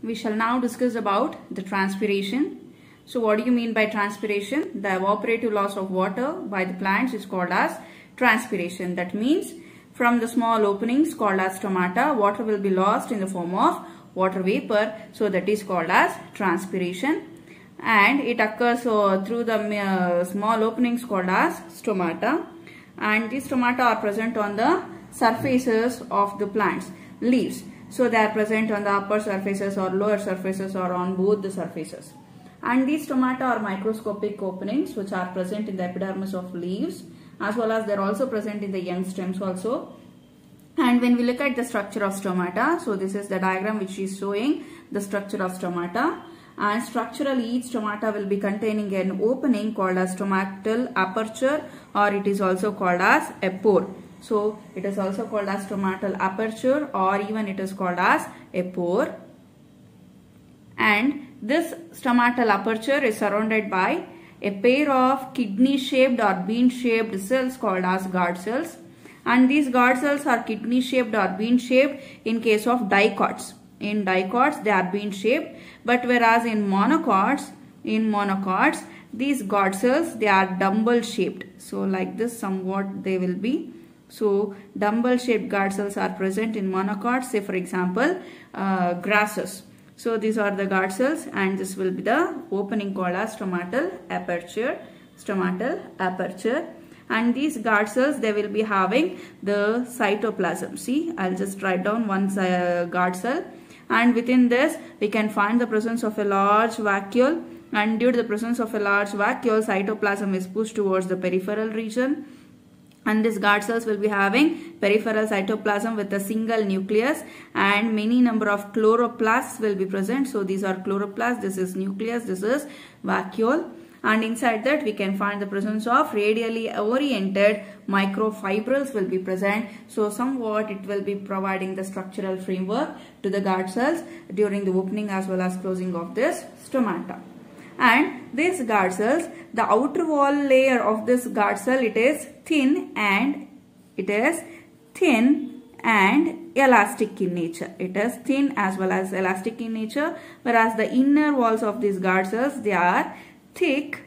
we shall now discuss about the transpiration. So what do you mean by transpiration? The evaporative loss of water by the plants is called as transpiration. That means from the small openings called as stomata, water will be lost in the form of water vapor. So that is called as transpiration. And it occurs through the small openings called as stomata. And these stomata are present on the surfaces of the plants, leaves. So they are present on the upper surfaces or lower surfaces or on both the surfaces. And these stomata are microscopic openings which are present in the epidermis of leaves, as well as they are also present in the young stems also. And when we look at the structure of stomata, so this is the diagram which is showing the structure of stomata. And structurally each stomata will be containing an opening called as stomatal aperture, or it is also called as a pore. So it is also called as stomatal aperture, or even it is called as a pore. And this stomatal aperture is surrounded by a pair of kidney shaped or bean shaped cells called as guard cells. And these guard cells are kidney shaped or bean shaped in case of dicots. In dicots they are bean shaped, but whereas in monocots, these guard cells, they are dumbbell shaped. So like this somewhat they will be. So dumbbell shaped guard cells are present in monocots, say for example grasses. So these are the guard cells, and this will be the opening called as stomatal aperture. And these guard cells, they will be having the cytoplasm. See, I'll just write down one guard cell, and within this we can find the presence of a large vacuole, and due to the presence of a large vacuole, cytoplasm is pushed towards the peripheral region. And these guard cells will be having peripheral cytoplasm with a single nucleus, and many number of chloroplasts will be present. So these are chloroplasts, this is nucleus, this is vacuole. And inside that we can find the presence of radially oriented microfibrils will be present. So somewhat it will be providing the structural framework to the guard cells during the opening as well as closing of this stomata. And these guard cells, the outer wall layer of this guard cell, it is thin and elastic in nature. It is thin as well as elastic in nature, whereas the inner walls of these guard cells, they are thick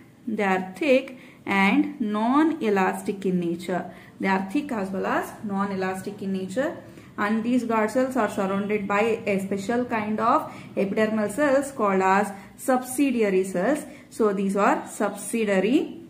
and non-elastic in nature. They are thick as well as non-elastic in nature. And these guard cells are surrounded by a special kind of epidermal cells called as subsidiary cells. So these are subsidiary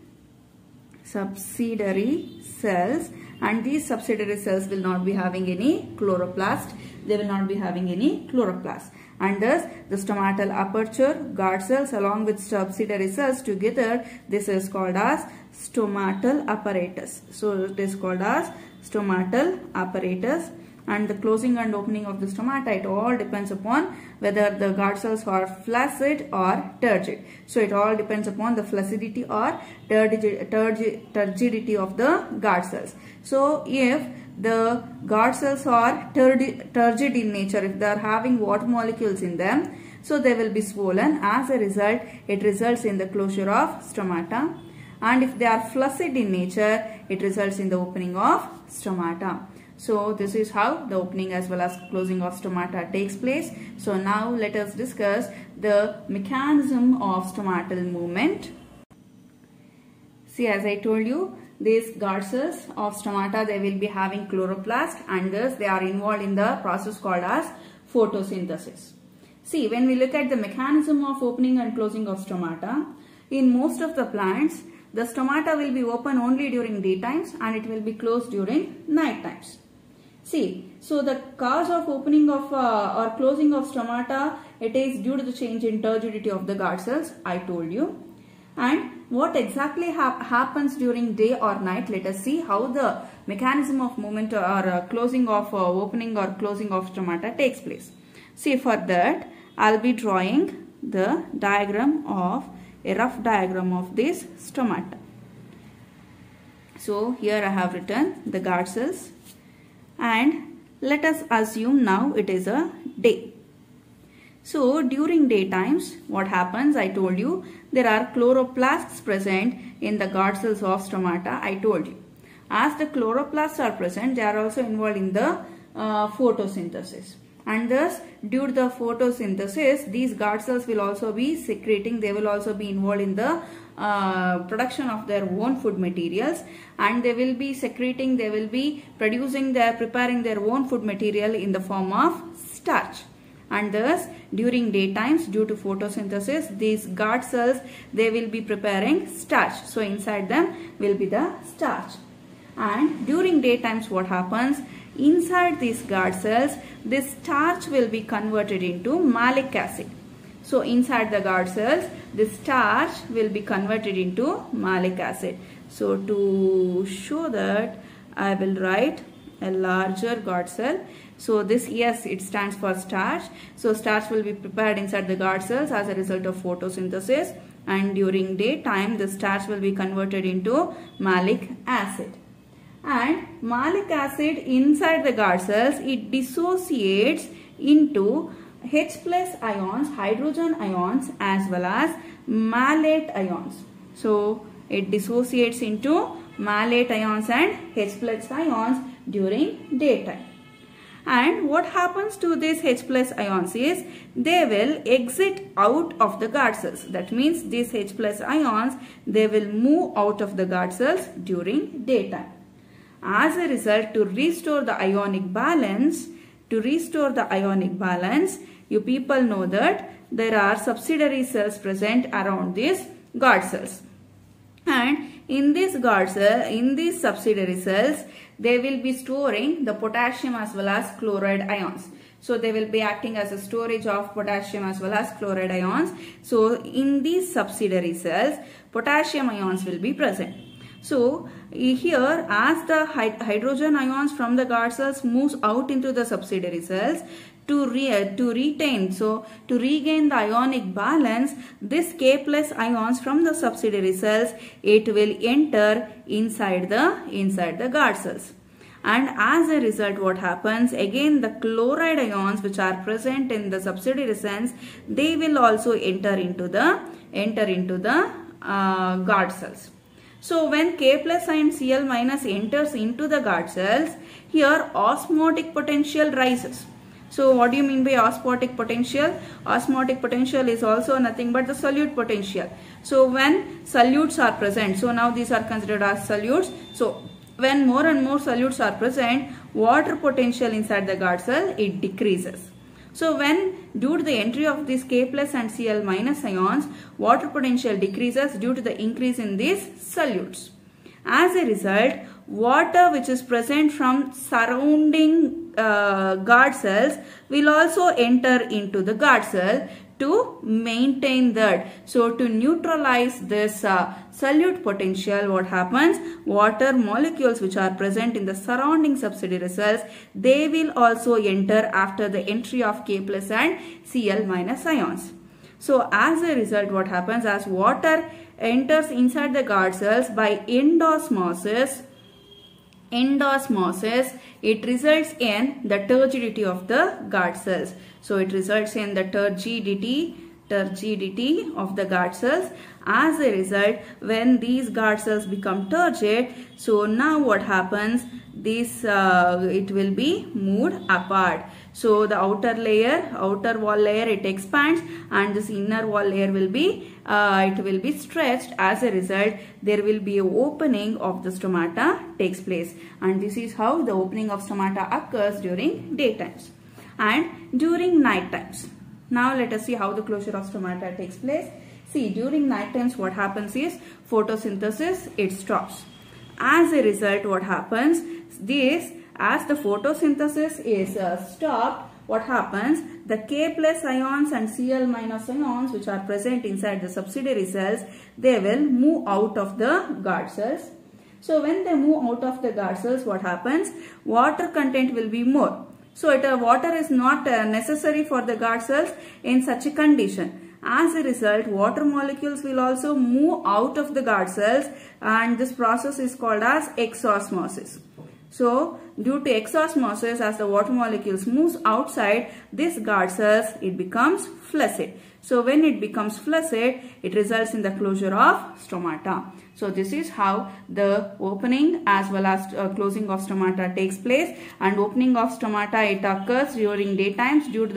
cells, and these subsidiary cells will not be having any chloroplast. They will not be having any chloroplast. And thus the stomatal aperture, guard cells along with subsidiary cells together, this is called as stomatal apparatus. So it is called as stomatal apparatus. And the closing and opening of the stomata, it all depends upon whether the guard cells are flaccid or turgid. So it all depends upon the flaccidity or turgidity of the guard cells. So if the guard cells are turgid in nature, if they are having water molecules in them, so they will be swollen. As a result, it results in the closure of stomata. And if they are flaccid in nature, it results in the opening of stomata. So this is how the opening as well as closing of stomata takes place. So now let us discuss the mechanism of stomatal movement. See, as I told you, these guard cells of stomata, they will be having chloroplast, and thus they are involved in the process called as photosynthesis. See, when we look at the mechanism of opening and closing of stomata, in most of the plants, the stomata will be open only during daytimes and it will be closed during night times. See, so the cause of opening of or closing of stomata, it is due to the change in turgidity of the guard cells, I told you. And what exactly happens during day or night, let us see how the mechanism of movement or closing of opening or closing of stomata takes place. See, for that I'll be drawing the diagram of a rough diagram of this stomata. So here I have written the guard cells, and let us assume now it is a day. So during daytimes, what happens? I told you there are chloroplasts present in the guard cells of stomata. I told you. As the chloroplasts are present, they are also involved in the photosynthesis. and thus due to the photosynthesis these guard cells will also be secreting, they will also be involved in the production of their own food materials, and they will be secreting, they will be preparing their own food material in the form of starch. And thus during daytimes due to photosynthesis these guard cells, they will be preparing starch. So inside them will be the starch. And during daytimes what happens? Inside these guard cells this starch will be converted into malic acid. So inside the guard cells this starch will be converted into malic acid. So to show that I will write a larger guard cell. So this, yes, it stands for starch. So starch will be prepared inside the guard cells as a result of photosynthesis, and during daytime the starch will be converted into malic acid. And malic acid inside the guard cells, it dissociates into H plus ions, hydrogen ions, as well as malate ions. So it dissociates into malate ions and H plus ions during daytime. And what happens to these H plus ions is they will exit out of the guard cells. That means these H plus ions, they will move out of the guard cells during daytime. As a result, to restore the ionic balance, you people know that there are subsidiary cells present around these guard cells. And in this guard cell, in these subsidiary cells, they will be storing the potassium as well as chloride ions. So they will be acting as a storage of potassium as well as chloride ions. So in these subsidiary cells, potassium ions will be present. So here, as the hydrogen ions from the guard cells moves out into the subsidiary cells, to regain the ionic balance, this K plus ions from the subsidiary cells, it will enter inside the guard cells. And as a result, what happens? Again, the chloride ions which are present in the subsidiary cells, they will also enter into the guard cells. So when K plus and Cl minus enters into the guard cells, here osmotic potential rises. So what do you mean by osmotic potential? Osmotic potential is also nothing but the solute potential. So when solutes are present, so now these are considered as solutes. So when more and more solutes are present, water potential inside the guard cell, it decreases. So when due to the entry of these K plus and Cl minus ions, water potential decreases due to the increase in these solutes. As a result, water which is present from surrounding guard cells will also enter into the guard cell to maintain that. So to neutralize this solute potential, what happens? Water molecules which are present in the surrounding subsidiary cells, they will also enter after the entry of K plus and Cl minus ions. So as a result, what happens? As water enters inside the guard cells by endosmosis, it results in the turgidity of the guard cells. So it results in the turgidity of the guard cells. As a result, when these guard cells become turgid, so now what happens? This it will be moved apart. So the outer wall layer, it expands, and this inner wall layer will be it will be stretched. As a result, there will be an opening of the stomata takes place, and this is how the opening of stomata occurs during daytimes and during night times. Now let us see how the closure of stomata takes place. See, during night times what happens is photosynthesis, it stops. As a result, what happens? As the photosynthesis is stopped, what happens? The K plus ions and Cl minus ions which are present inside the subsidiary cells, they will move out of the guard cells. So when they move out of the guard cells, what happens? Water content will be more. So water is not necessary for the guard cells in such a condition. As a result, water molecules will also move out of the guard cells, and this process is called as exosmosis. So due to exosmosis, as the water molecules moves outside this guard cells, it becomes flaccid. So when it becomes flaccid, it results in the closure of stomata. So this is how the opening as well as closing of stomata takes place. And opening of stomata, it occurs during daytimes due to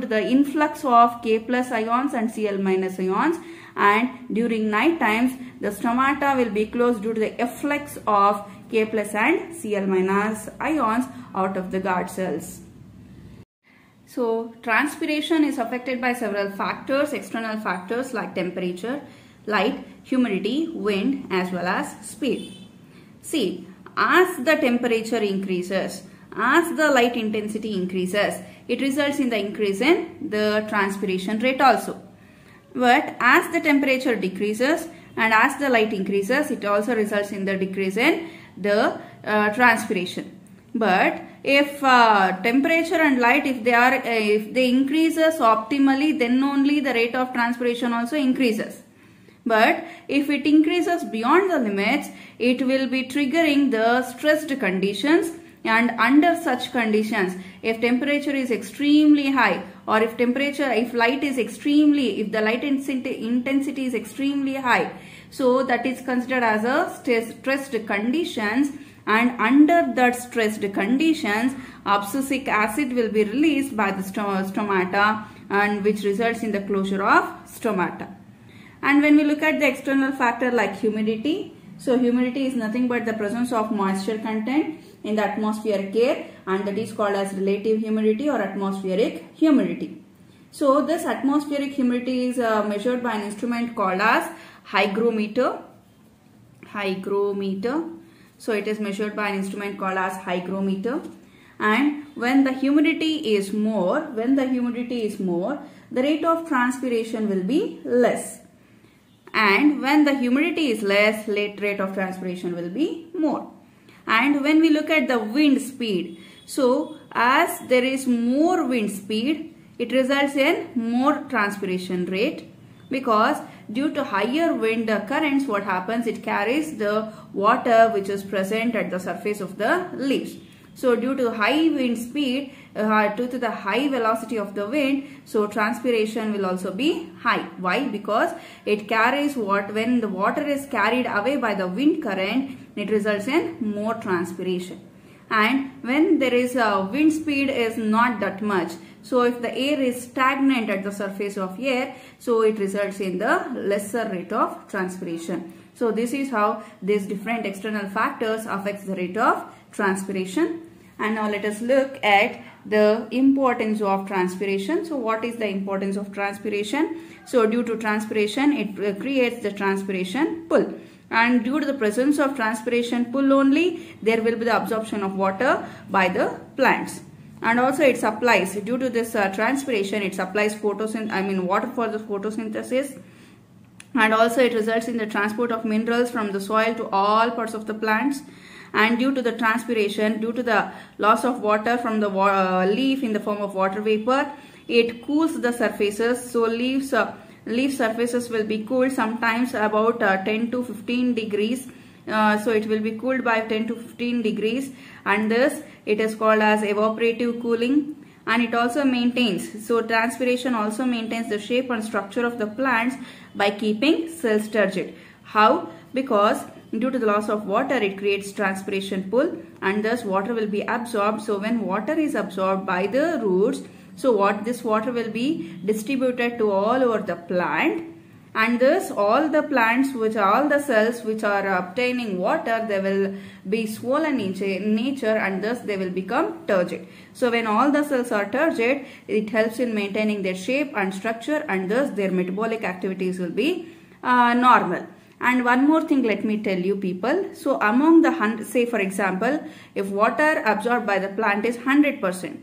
the influx of K plus ions and Cl minus ions, and during night times the stomata will be closed due to the efflux of K plus and Cl minus ions out of the guard cells. So transpiration is affected by several factors, external factors like temperature, light, humidity, wind as well as speed. See, as the temperature increases, as the light intensity increases, it results in the increase in the transpiration rate also. But as the temperature decreases and as the light increases, it also results in the decrease in the transpiration. But if temperature and light, if they increases optimally, then only the rate of transpiration also increases. But if it increases beyond the limits, it will be triggering the stressed conditions. And under such conditions, if temperature is extremely high, or if the light intensity is extremely high, so that is considered as a stressed conditions. And under that stressed conditions, abscisic acid will be released by the stomata, and which results in the closure of stomata. And when we look at the external factor like humidity, so humidity is nothing but the presence of moisture content in the atmospheric air, and that is called as relative humidity or atmospheric humidity. So this atmospheric humidity is measured by an instrument called as hygrometer. So it is measured by an instrument called as hygrometer. And when the humidity is more, the rate of transpiration will be less. And when the humidity is less, rate of transpiration will be more. And when we look at the wind speed, so as there is more wind speed, it results in more transpiration rate, because due to higher wind currents, what happens, it carries the water which is present at the surface of the leaves. So due to high wind speed, due to the high velocity of the wind, so transpiration will also be high. Why? Because it carries when the water is carried away by the wind current, it results in more transpiration. And when there is a wind speed is not that much, so if the air is stagnant at the surface of air, so it results in the lesser rate of transpiration. So this is how these different external factors affects the rate of transpiration. And now let us look at the importance of transpiration. So what is the importance of transpiration? So due to transpiration, it creates the transpiration pull. And due to the presence of transpiration pull only, there will be the absorption of water by the plants. And also it supplies, due to this transpiration, it supplies water for the photosynthesis. And also it results in the transport of minerals from the soil to all parts of the plants. And due to the transpiration, due to the loss of water from the leaf in the form of water vapor, it cools the surfaces. So leaf surfaces will be cooled sometimes about 10 to 15 degrees. So it will be cooled by 10 to 15 degrees, and this it is called as evaporative cooling. And it also maintains, so transpiration also maintains the shape and structure of the plants by keeping cells turgid. How? Because due to the loss of water, it creates transpiration pull, and thus water will be absorbed. So when water is absorbed by the roots, so this water will be distributed to all over the plant, and thus all the cells which are obtaining water, they will be swollen in nature, and thus they will become turgid. So when all the cells are turgid, it helps in maintaining their shape and structure, and thus their metabolic activities will be normal. And one more thing, let me tell you people. So among the, say for example, if water absorbed by the plant is 100%,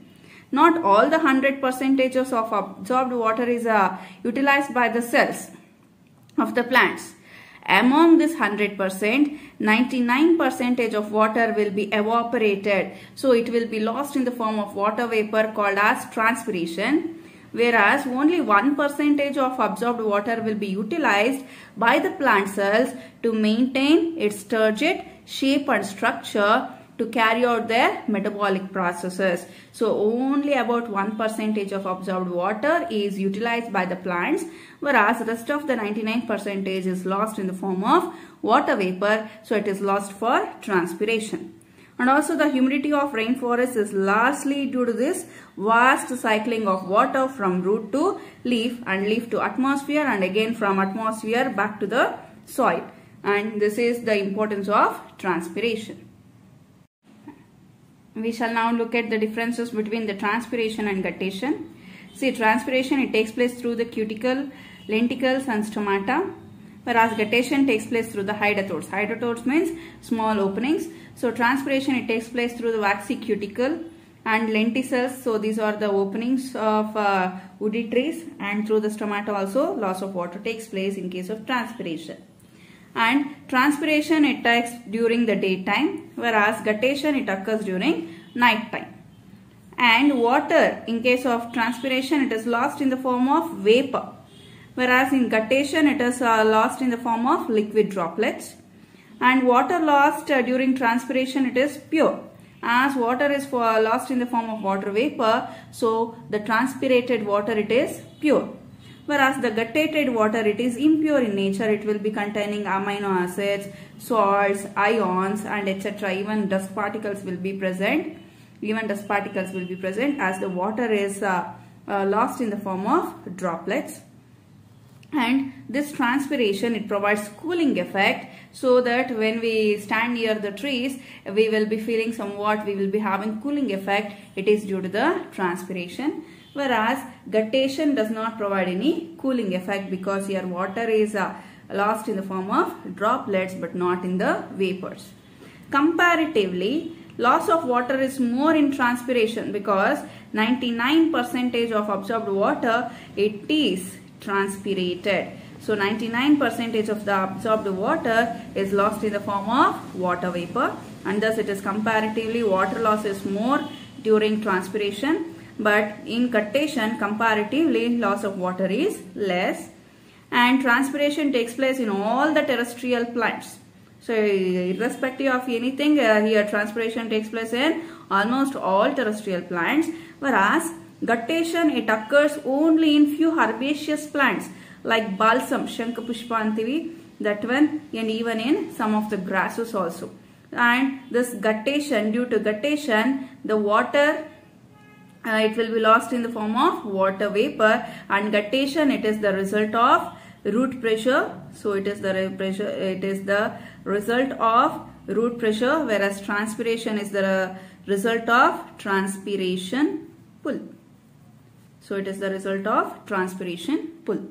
not all the 100% of absorbed water is utilized by the cells of the plants. Among this 100%, 99% of water will be evaporated. So it will be lost in the form of water vapor called as transpiration. Whereas only 1% of absorbed water will be utilized by the plant cells to maintain its turgid shape and structure, to carry out their metabolic processes. So only about 1% of absorbed water is utilized by the plants, whereas the rest of the 99% is lost in the form of water vapor. So it is lost for transpiration. And also the humidity of rainforest is largely due to this vast cycling of water from root to leaf and leaf to atmosphere and again from atmosphere back to the soil. And this is the importance of transpiration. We shall now look at the differences between the transpiration and guttation. See, transpiration, it takes place through the cuticle, lenticels and stomata, whereas guttation takes place through the hydatodes. Hydatodes means small openings. So transpiration, it takes place through the waxy cuticle and lenticels. So these are the openings of woody trees, and through the stomata also loss of water takes place in case of transpiration. And transpiration, it takes during the daytime, whereas guttation, it occurs during night time. And water, in case of transpiration, it is lost in the form of vapor, whereas in guttation it is lost in the form of liquid droplets. And water lost during transpiration, it is pure. As water is lost in the form of water vapor, so the transpirated water, it is pure. Whereas the guttated water, it is impure in nature. It will be containing amino acids, salts, ions and etc. Even dust particles will be present. As the water is lost in the form of droplets. And this transpiration, it provides cooling effect, so that when we stand near the trees, we will be feeling somewhat, we will be having cooling effect. It is due to the transpiration. Whereas guttation does not provide any cooling effect, because here water is lost in the form of droplets but not in the vapors. Comparatively, loss of water is more in transpiration, because 99% of absorbed water, it is transpirated. So 99% of the absorbed water is lost in the form of water vapor, and thus it is comparatively water loss is more during transpiration, but in guttation comparatively loss of water is less. And transpiration takes place in all the terrestrial plants. So irrespective of anything, here transpiration takes place in almost all terrestrial plants, whereas guttation, it occurs only in few herbaceous plants like balsam, Shankapushpantivi, that one, and even in some of the grasses also. And this guttation, due to guttation, the water, it will be lost in the form of water vapor, and guttation, it is the result of root pressure. So it is the result of root pressure, whereas transpiration is the result of transpiration pull. So it is the result of transpiration pull.